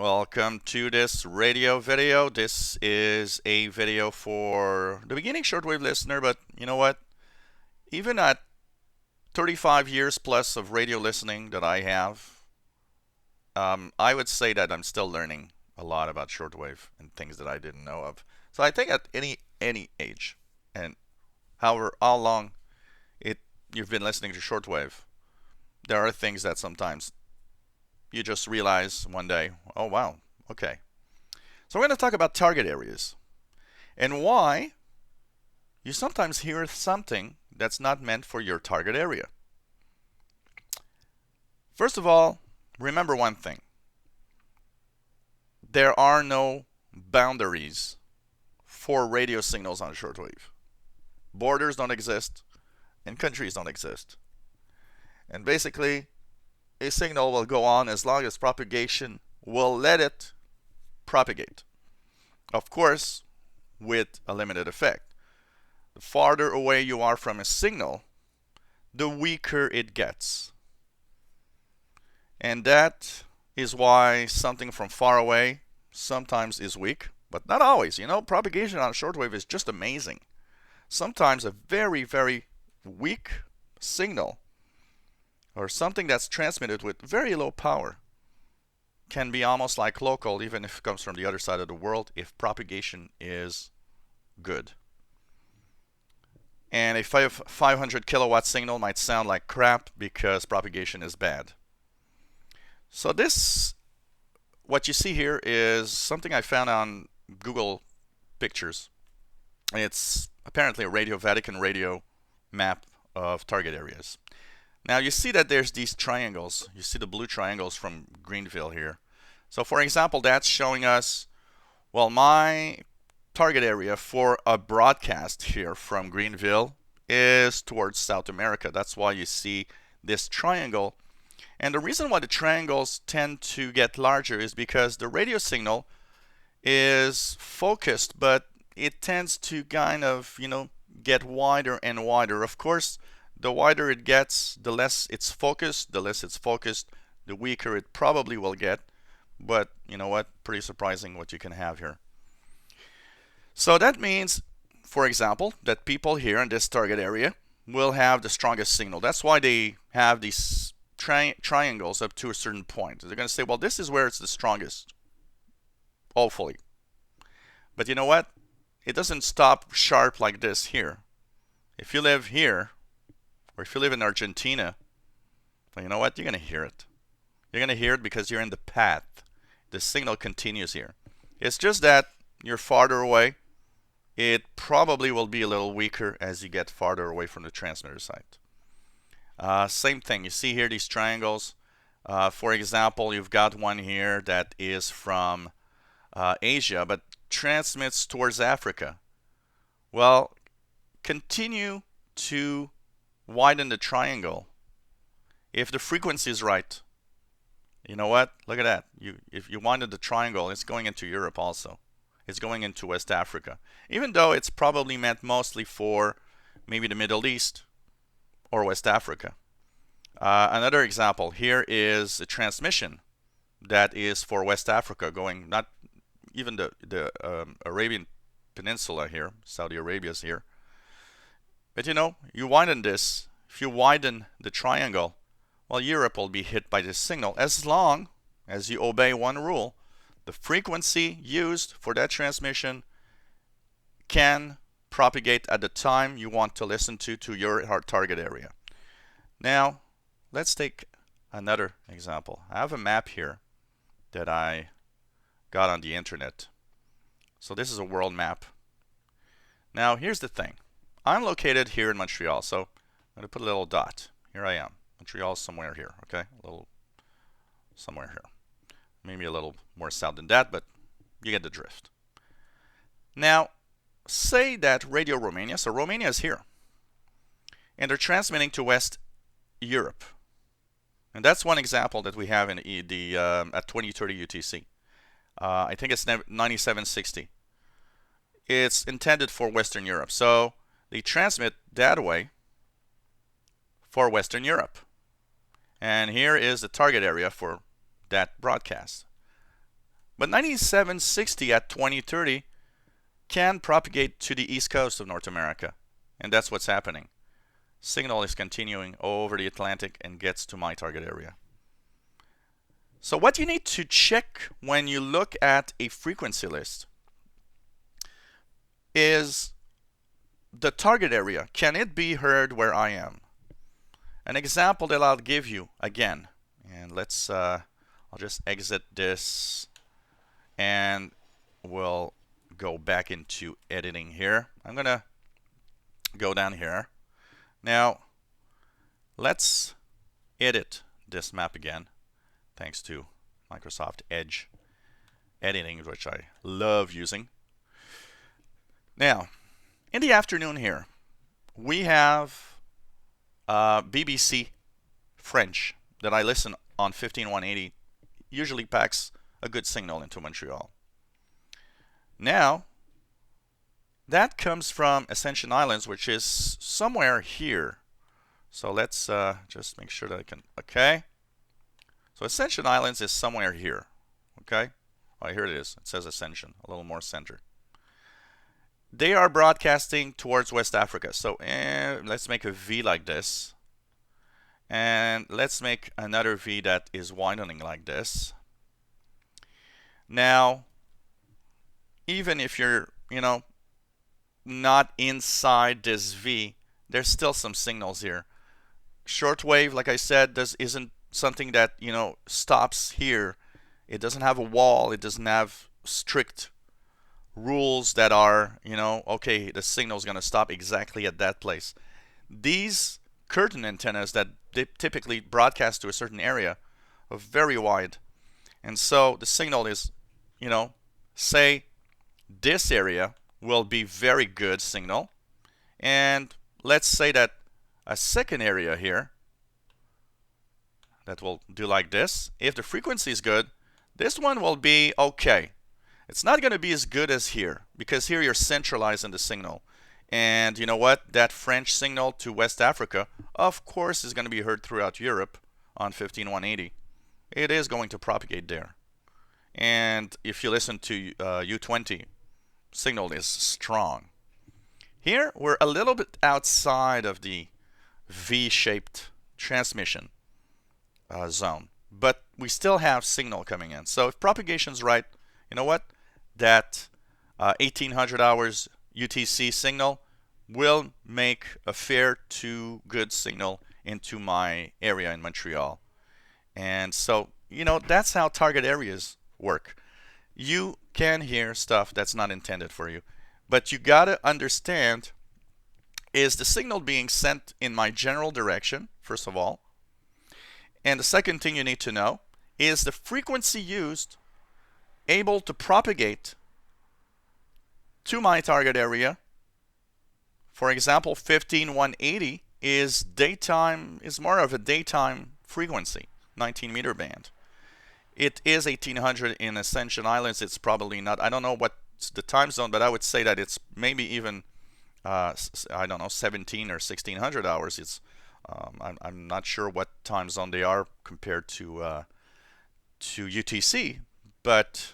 Welcome to this radio video. This is a video for the beginning shortwave listener, but you know what? Even at 35 years plus of radio listening that I have, I would say that I'm still learning a lot about shortwave and things that I didn't know of. So I think at any age, and however how long it you've been listening to shortwave, there are things that sometimes you just realize one day, oh wow, okay. So we're going to talk about target areas and why you sometimes hear something that's not meant for your target area. First of all, remember one thing. There are no boundaries for radio signals on shortwave. Borders don't exist and countries don't exist. And basically, a signal will go on as long as propagation will let it propagate. Of course, with a limited effect. The farther away you are from a signal, the weaker it gets. And that is why something from far away sometimes is weak, but not always. You know, propagation on shortwave is just amazing. Sometimes a very, very weak signal or something that's transmitted with very low power can be almost like local, even if it comes from the other side of the world, if propagation is good. And a 500 kilowatt signal might sound like crap because propagation is bad. So this, what you see here is something I found on Google Pictures. It's apparently a Radio Vatican radio map of target areas. Now you see that there's these triangles. You see the blue triangles from Greenville here. So for example, that's showing us, well, my target area for a broadcast here from Greenville is towards South America. That's why you see this triangle. And the reason why the triangles tend to get larger is because the radio signal is focused, but it tends to kind of, get wider and wider. Of course, the wider it gets, the less it's focused. The less it's focused, the weaker it probably will get. But you know what? Pretty surprising what you can have here. So that means, for example, that people here in this target area will have the strongest signal. That's why they have these triangles up to a certain point. They're going to say, well, this is where it's the strongest, hopefully. But you know what? It doesn't stop sharp like this here. If you live here, or if you live in Argentina, well, you know what? You're going to hear it. You're going to hear it because you're in the path. The signal continues here. It's just that you're farther away. It probably will be a little weaker as you get farther away from the transmitter site. Same thing. You see here these triangles. For example, you've got one here that is from Asia, but transmits towards Africa. Well, continue to widen the triangle if the frequency is right. You know what? Look at that. If you widen the triangle, it's going into Europe also. It's going into West Africa. Even though it's probably meant mostly for maybe the Middle East or West Africa. Another example here is a transmission that is for West Africa, going not even the Arabian Peninsula here, Saudi Arabia's here. But you widen this, if you widen the triangle, well, Europe will be hit by this signal as long as you obey one rule. The frequency used for that transmission can propagate at the time you want to listen to your target area. Now, let's take another example. I have a map here that I got on the internet. So this is a world map. Now, here's the thing. I'm located here in Montreal, so I'm going to put a little dot. Here I am. Montreal somewhere here, okay? A little somewhere here. Maybe a little more south than that, but you get the drift. Now, say that Radio Romania, so Romania is here, and they're transmitting to West Europe. And that's one example that we have in the at 2030 UTC. I think it's 9760. It's intended for Western Europe. So they transmit that way for Western Europe. And here is the target area for that broadcast. But 9760 at 2030 can propagate to the east coast of North America. And that's what's happening. Signal is continuing over the Atlantic and gets to my target area. So what you need to check when you look at a frequency list is the target area. Can it be heard where I am? An example that I'll give you again, and let's I'll just exit this and we'll go back into editing here. I'm gonna go down here. Now let's edit this map again, thanks to Microsoft Edge editing, which I love using. Now in the afternoon here we have BBC French that I listen on 15180, usually packs a good signal into Montreal. Now that comes from Ascension Islands, which is somewhere here. So let's just make sure that I can, okay. So Ascension Islands is somewhere here, okay. Oh, here it is, it says Ascension, a little more center. They are broadcasting towards West Africa. So let's make a V like this. And let's make another V that is widening like this. Now, even if you're, not inside this V, there's still some signals here. Shortwave, like I said, isn't something that, stops here. It doesn't have a wall. It doesn't have strict rules that are, okay, the signal is going to stop exactly at that place. These curtain antennas that they typically broadcast to a certain area are very wide. And so the signal is, say this area will be very good signal. And let's say that a second area here that will do like this. If the frequency is good, this one will be okay. It's not going to be as good as here, because here you're centralizing the signal. And you know what? That French signal to West Africa, of course, is going to be heard throughout Europe on 15180. It is going to propagate there. And if you listen to U20, signal is strong. Here, we're a little bit outside of the V-shaped transmission zone, but we still have signal coming in. So if propagation's right, you know what? That 1800 hours UTC signal will make a fair to good signal into my area in Montreal. And so, that's how target areas work. You can hear stuff that's not intended for you, but you gotta understand, is the signal being sent in my general direction, first of all? And the second thing you need to know is the frequency used able to propagate to my target area. For example, 15180 is more of a daytime frequency, 19 meter band. It is 1800 in Ascension Islands. It's probably not, I don't know what's the time zone, but I would say that it's maybe even I don't know, 17 or 1600 hours. It's I'm not sure what time zone they are compared to UTC, but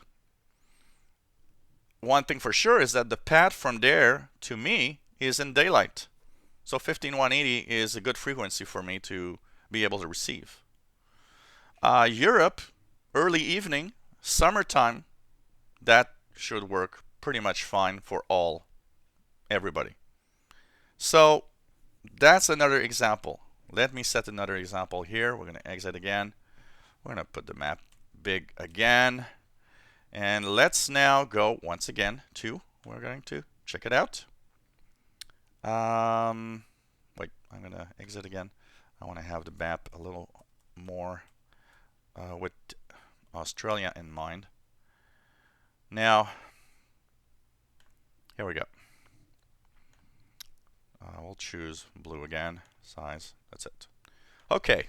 one thing for sure is that the path from there to me is in daylight. So 15180 is a good frequency for me to be able to receive. Europe, early evening, summertime, that should work pretty much fine for everybody. So that's another example. Let me set another example here. We're going to exit again. We're going to put the map big again. And let's now go once again to, we're going to check it out. Wait, I'm going to exit again. I want to have the map a little more with Australia in mind. Now, here we go. We'll choose blue again, size, that's it. Okay,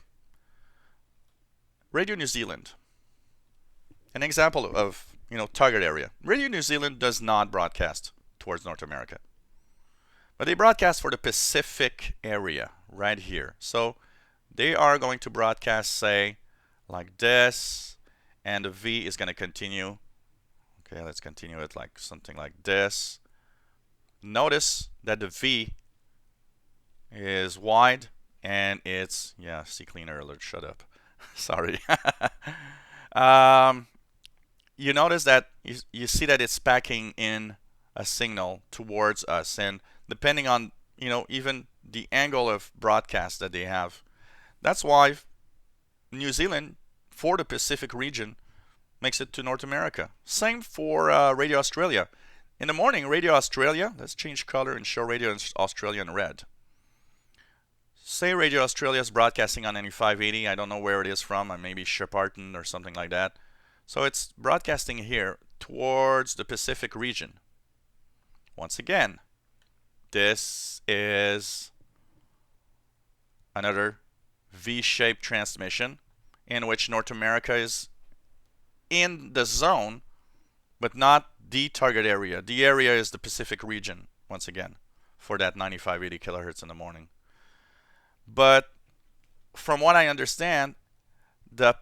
Radio New Zealand. An example of, target area. Radio New Zealand does not broadcast towards North America, but they broadcast for the Pacific area right here. So they are going to broadcast, say, like this, and the V is going to continue Okay, let's continue it like something like this. Notice that the V is wide and it's, yeah, CCleaner alert, shut up. Sorry. You notice that you see that it's packing in a signal towards us, and depending on, even the angle of broadcast that they have, that's why New Zealand, for the Pacific region, makes it to North America. Same for Radio Australia. In the morning, Radio Australia, let's change color and show Radio Australia in red. Say Radio Australia is broadcasting on 9580. I don't know where it is from. Maybe Shepparton or something like that. So it's broadcasting here towards the Pacific region. Once again, this is another V-shaped transmission in which North America is in the zone, but not the target area. The area is the Pacific region, once again, for that 9580 kilohertz in the morning. But from what I understand, the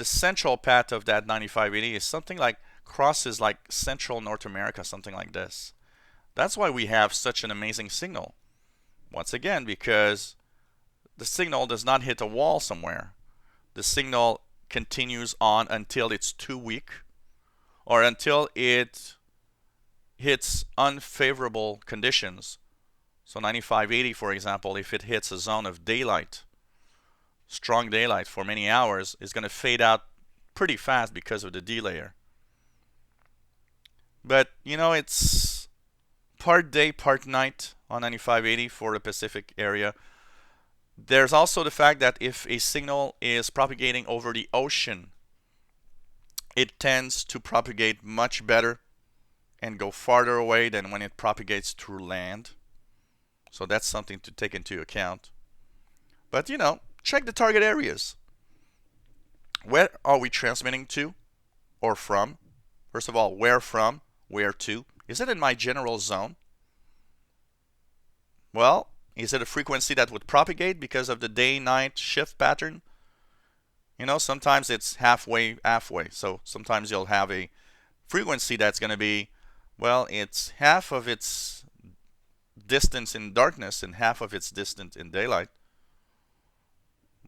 central path of that 9580 is something like crosses like central North America, something like this. That's why we have such an amazing signal. Once again, because the signal does not hit a wall somewhere. The signal continues on until it's too weak or until it hits unfavorable conditions. So 9580, for example, if it hits a zone of daylight, strong daylight for many hours, is going to fade out pretty fast because of the delayer. But, it's part day, part night on 9580 for the Pacific area. There's also the fact that if a signal is propagating over the ocean, it tends to propagate much better and go farther away than when it propagates through land. So that's something to take into account. But, check the target areas. Where are we transmitting to or from? First of all, where from, where to? Is it in my general zone? Well, is it a frequency that would propagate because of the day-night shift pattern? Sometimes it's halfway. So sometimes you'll have a frequency that's going to be, well, it's half of its distance in darkness and half of its distance in daylight.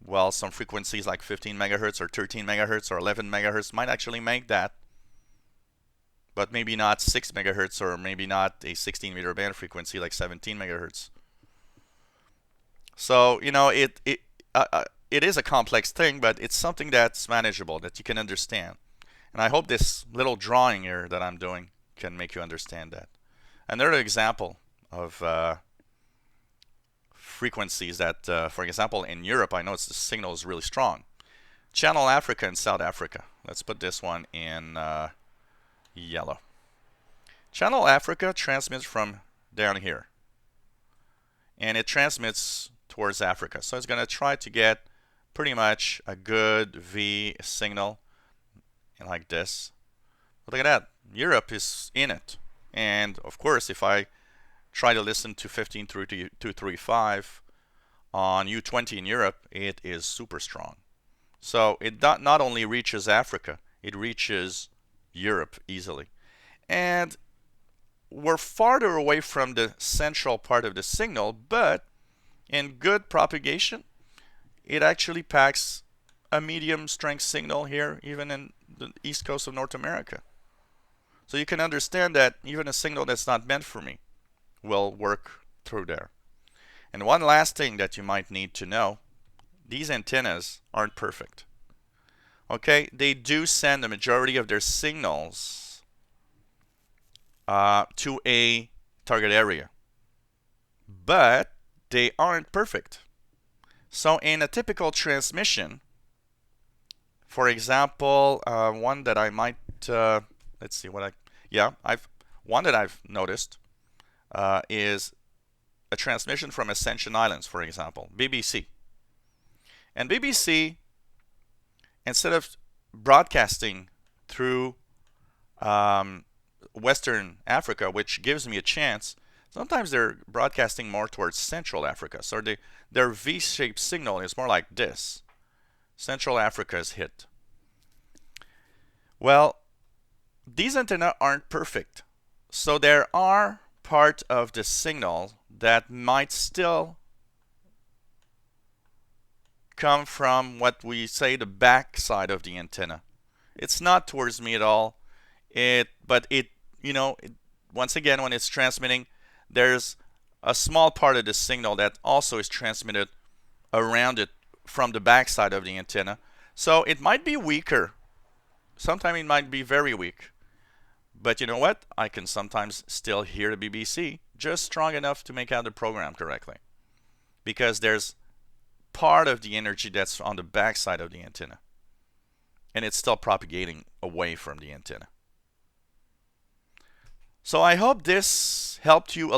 Well, some frequencies like 15 megahertz or 13 megahertz or 11 megahertz might actually make that, but maybe not 6 megahertz or maybe not a 16 meter band frequency like 17 megahertz. So, it is a complex thing, but it's something that's manageable, that you can understand. And I hope this little drawing here that I'm doing can make you understand that. Another example of frequencies that, for example, in Europe, I know the signal is really strong. Channel Africa and South Africa. Let's put this one in yellow. Channel Africa transmits from down here. And it transmits towards Africa. So it's going to try to get pretty much a good V signal like this. But look at that. Europe is in it. And of course, if I try to listen to 15235 on U20 in Europe, it is super strong. So it not only reaches Africa, it reaches Europe easily. And we're farther away from the central part of the signal, but in good propagation, it actually packs a medium strength signal here, even in the east coast of North America. So you can understand that even a signal that's not meant for me will work through there. And one last thing that you might need to know, these antennas aren't perfect. Okay, they do send the majority of their signals to a target area, but they aren't perfect. So in a typical transmission, for example, one that I might let's see what one that I've noticed is a transmission from Ascension Islands, for example, BBC. And BBC, instead of broadcasting through Western Africa, which gives me a chance, sometimes they're broadcasting more towards Central Africa. So their V-shaped signal is more like this. Central Africa is hit. Well, these antennas aren't perfect. So there are part of the signal that might still come from what we say the back side of the antenna. It's not towards me at all. But once again, when it's transmitting, there's a small part of the signal that also is transmitted around it from the back side of the antenna. So it might be weaker. Sometimes it might be very weak. But you know what? I can sometimes still hear the BBC just strong enough to make out the program correctly. Because there's part of the energy that's on the back side of the antenna. And it's still propagating away from the antenna. So I hope this helped you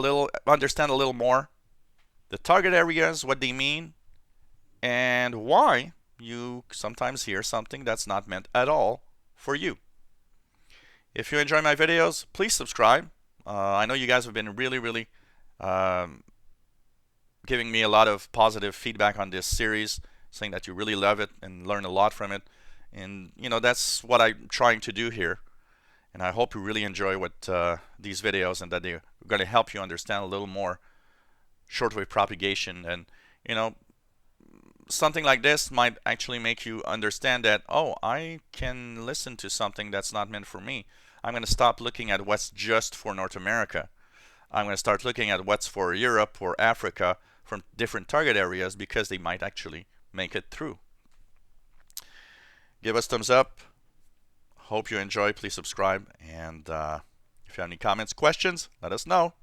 understand a little more the target areas, what they mean, and why you sometimes hear something that's not meant at all for you. If you enjoy my videos, please subscribe. I know you guys have been really giving me a lot of positive feedback on this series, saying that you really love it and learn a lot from it. And that's what I'm trying to do here. And I hope you really enjoy these videos and that they're going to help you understand a little more shortwave propagation. And something like this might actually make you understand that, oh, I can listen to something that's not meant for me. I'm going to stop looking at what's just for North America. I'm going to start looking at what's for Europe or Africa from different target areas because they might actually make it through. Give us thumbs up. Hope you enjoy. Please subscribe. And if you have any comments, questions, let us know.